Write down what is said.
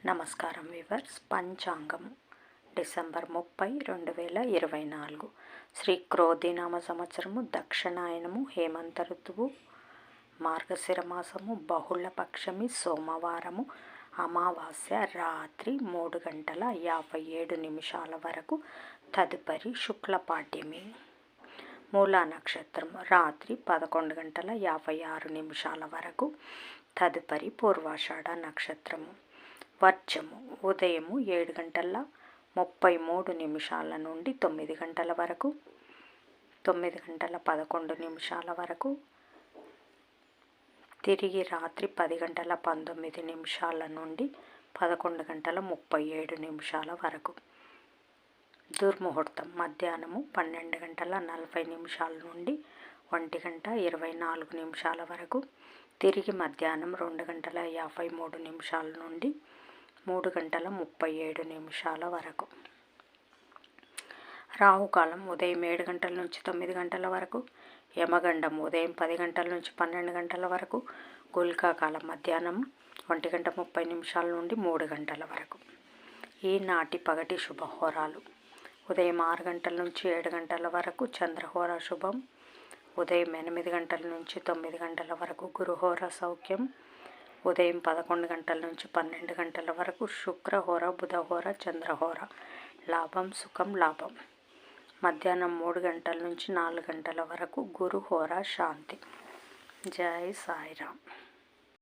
నమస్కారం వివర్స్. పంచాంగం డిసెంబర్ 30, 2024. శ్రీ క్రోధినామ సంవత్సరము, దక్షిణాయనము, హేమంత ఋతువు, మార్గశిర మాసము, బహుళపక్షమి, సోమవారము, అమావాస్య రాత్రి 3:57 వరకు, తదుపరి శుక్లపాడ్యమి. మూలా నక్షత్రం రాత్రి 11:56 వరకు, తదుపరి పూర్వాషాఢ నక్షత్రము. వర్జము ఉదయము 7:33 నుండి 9 గంటల వరకు, 9:11 వరకు, తిరిగి రాత్రి 10:19 నుండి 11:37 వరకు. దుర్ముహూర్తం మధ్యాహ్నము 12:40 నుండి 1:24 వరకు, తిరిగి మధ్యాహ్నం 2:53 నుండి 3:37 వరకు. రాహుకాలం ఉదయం 7 గంటల నుంచి 9 గంటల వరకు, యమగండం ఉదయం 10 గంటల నుంచి 12 గంటల వరకు, గుళికా కాలం మధ్యాహ్నం 1:30 నుండి 3 గంటల వరకు. ఈనాటి పగటి శుభహోరాలు: ఉదయం 6 గంటల నుంచి 7 గంటల వరకు చంద్రహోర శుభం, ఉదయం 8 గంటల నుంచి 9 గంటల వరకు గురుహోర సౌఖ్యం, ఉదయం 11 గంటల నుంచి 12 గంటల వరకు శుక్రహోర, బుధహోర, చంద్రహోర, లాభం, సుఖం, లాభం. మధ్యాహ్నం 3 గంటల నుంచి 4 గంటల వరకు గురుహోర, శాంతి. జై సాయిరామ్.